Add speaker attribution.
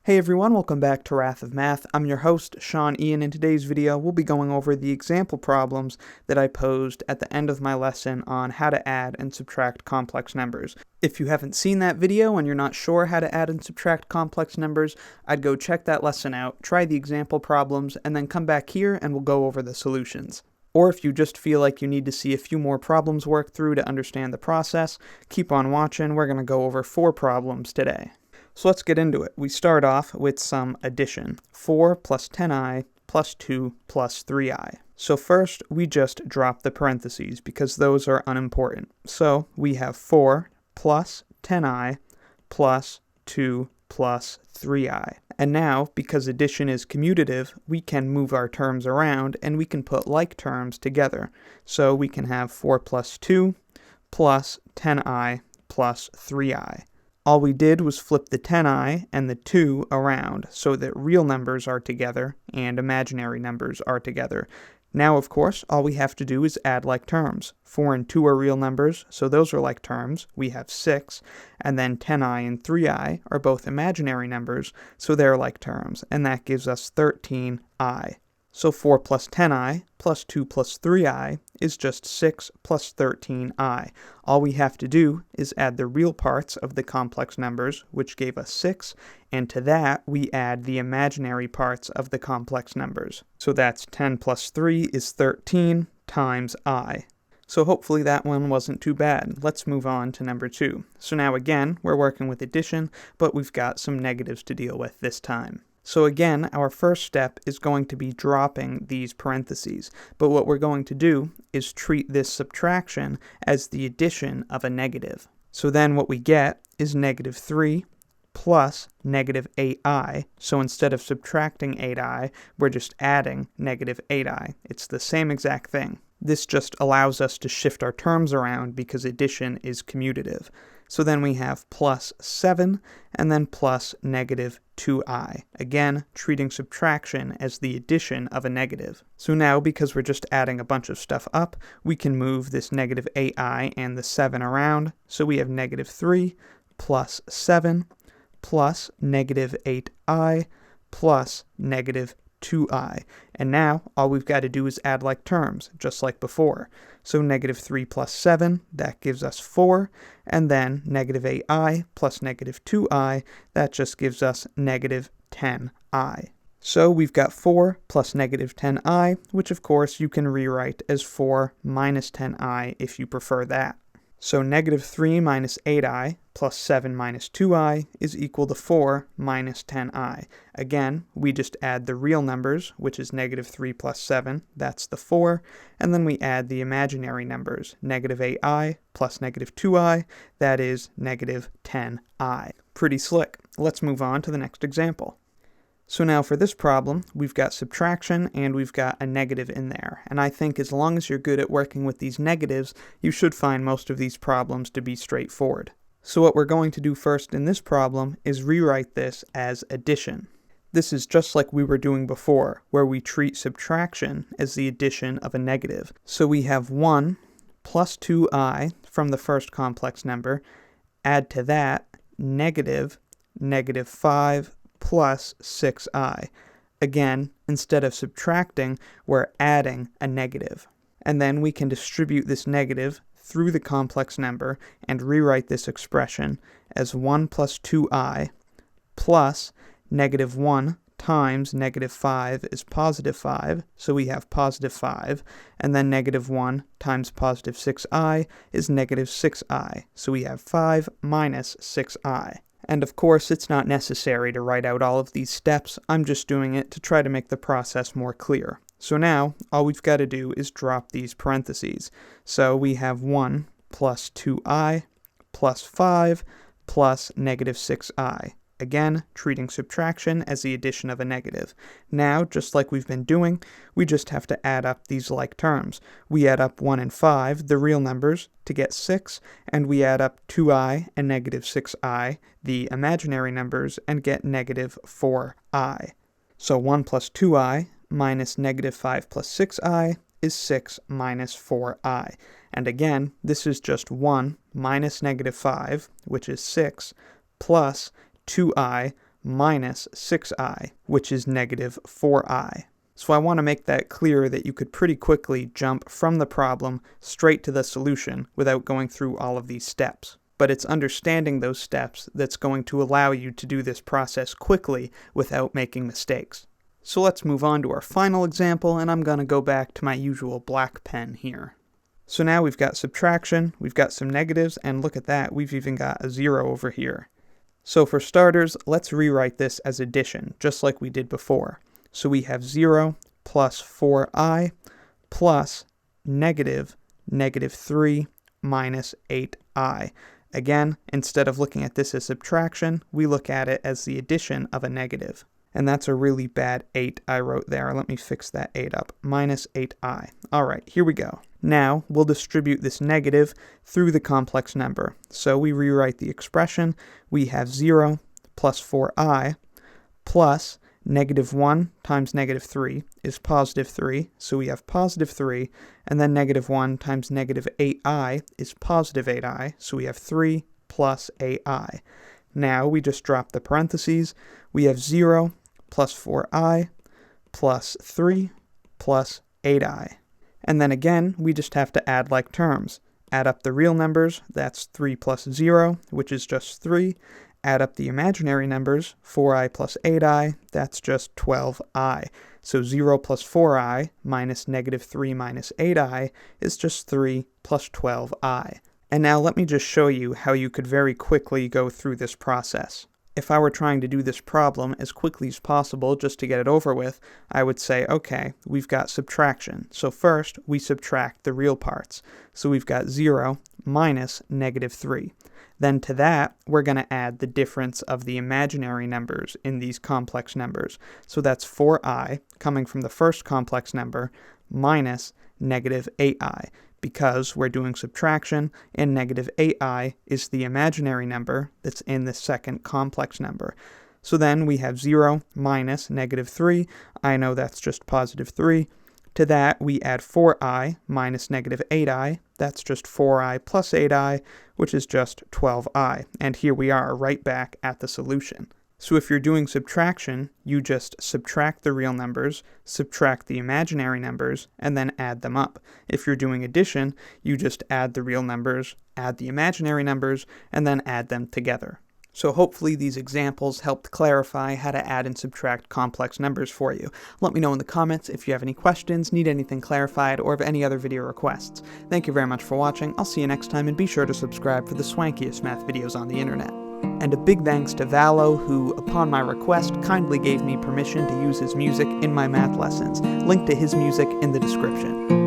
Speaker 1: Hey everyone, welcome back to Wrath of Math. I'm your host, Sean Ian. In today's video, we'll be going over the example problems that I posed at the end of my lesson on how to add and subtract complex numbers. If you haven't seen that video and you're not sure how to add and subtract complex numbers, I'd go check that lesson out, try the example problems, and then come back here and we'll go over the solutions. Or if you just feel like you need to see a few more problems worked through to understand the process, keep on watching. We're going to go over 4 problems today. So let's get into it. We start off with some addition. 4 plus 10i plus 2 plus 3i. So first, we just drop the parentheses because those are unimportant. So we have 4 plus 10i plus 2 plus 3i. And now, because addition is commutative, we can move our terms around and we can put like terms together. So we can have 4 plus 2 plus 10i plus 3i. All we did was flip the 10i and the 2 around so that real numbers are together and imaginary numbers are together. Now, of course, all we have to do is add like terms. 4 and 2 are real numbers, so those are like terms. We have 6, and then 10i and 3i are both imaginary numbers, so they're like terms, and that gives us 13i. So 4 plus 10i plus 2 plus 3i is just 6 plus 13i. All we have to do is add the real parts of the complex numbers, which gave us 6, and to that we add the imaginary parts of the complex numbers. So that's 10 plus 3 is 13 times I. So hopefully that one wasn't too bad. Let's move on to number 2. So now again, we're working with addition, but we've got some negatives to deal with this time. So again, our first step is going to be dropping these parentheses, but what we're going to do is treat this subtraction as the addition of a negative. So then what we get is negative 3 plus negative 8i. So instead of subtracting 8i, we're just adding negative 8i. It's the same exact thing. This just allows us to shift our terms around because addition is commutative. So then we have plus 7 and then plus negative 2i. Again, treating subtraction as the addition of a negative. So now, because we're just adding a bunch of stuff up, we can move this negative 8i and the 7 around. So we have negative 3 plus 7 plus negative 8i plus negative 2i. And now, all we've got to do is add like terms, just like before. So negative 3 plus 7, that gives us 4, and then negative 8i plus negative 2i, that just gives us negative 10i. So we've got 4 plus negative 10i, which of course you can rewrite as 4 minus 10i if you prefer that. So negative 3 minus 8i plus 7 minus 2i is equal to 4 minus 10i. Again, we just add the real numbers, which is negative 3 plus 7, that's the 4, and then we add the imaginary numbers, negative 8i plus negative 2i, that is negative 10i. Pretty slick. Let's move on to the next example. So now for this problem, we've got subtraction and we've got a negative in there. And I think as long as you're good at working with these negatives, you should find most of these problems to be straightforward. So what we're going to do first in this problem is rewrite this as addition. This is just like we were doing before, where we treat subtraction as the addition of a negative. So we have 1 plus 2i from the first complex number, add to that negative 5 plus 6i. Again, instead of subtracting, we're adding a negative. And then we can distribute this negative through the complex number and rewrite this expression as 1 plus 2i plus negative 1 times negative 5 is positive 5, so we have positive 5, and then negative 1 times positive 6i is negative 6i, so we have 5 minus 6i. And of course, it's not necessary to write out all of these steps. I'm just doing it to try to make the process more clear. So now, all we've got to do is drop these parentheses. So we have 1 plus 2i plus 5 plus negative 6i. Again, treating subtraction as the addition of a negative. Now, just like we've been doing, we just have to add up these like terms. We add up 1 and 5, the real numbers, to get 6, and we add up 2i and negative 6i, the imaginary numbers, and get negative 4i. So 1 plus 2i minus negative 5 plus 6i is 6 minus 4i. And again, this is just 1 minus negative 5, which is 6, plus 2i minus 6i, which is negative 4i. So I want to make that clear that you could pretty quickly jump from the problem straight to the solution without going through all of these steps. But it's understanding those steps that's going to allow you to do this process quickly without making mistakes. So let's move on to our final example, and I'm going to go back to my usual black pen here. So now we've got subtraction, we've got some negatives, and look at that, we've even got a 0 over here. So for starters, let's rewrite this as addition, just like we did before. So we have 0 plus 4i plus negative 3 minus 8i. Again, instead of looking at this as subtraction, we look at it as the addition of a negative. And that's a really bad 8 I wrote there. Let me fix that 8 up. Minus 8i. All right, here we go. Now, we'll distribute this negative through the complex number. So we rewrite the expression. We have 0 plus 4i plus negative 1 times negative 3 is positive 3, so we have positive 3, and then negative 1 times negative 8i is positive 8i, so we have 3 plus 8i. Now we just drop the parentheses. We have 0 plus 4i plus 3 plus 8i. And then again, we just have to add like terms. Add up the real numbers, that's 3 plus 0, which is just 3. Add up the imaginary numbers, 4i plus 8i, that's just 12i. So 0 plus 4i minus negative 3 minus 8i is just 3 plus 12i. And now let me just show you how you could very quickly go through this process. If I were trying to do this problem as quickly as possible just to get it over with, I would say, okay, we've got subtraction. So first, we subtract the real parts. So we've got 0 minus negative 3. Then to that, we're going to add the difference of the imaginary numbers in these complex numbers. So that's 4i coming from the first complex number minus negative 8i. Because we're doing subtraction, and negative 8i is the imaginary number that's in the second complex number. So then we have 0 minus negative 3. I know that's just positive 3. To that, we add 4i minus negative 8i. That's just 4i plus 8i, which is just 12i. And here we are, right back at the solution. So if you're doing subtraction, you just subtract the real numbers, subtract the imaginary numbers, and then add them up. If you're doing addition, you just add the real numbers, add the imaginary numbers, and then add them together. So hopefully these examples helped clarify how to add and subtract complex numbers for you. Let me know in the comments if you have any questions, need anything clarified, or have any other video requests. Thank you very much for watching. I'll see you next time, and be sure to subscribe for the swankiest math videos on the internet. And a big thanks to Valo, who, upon my request, kindly gave me permission to use his music in my math lessons. Link to his music in the description.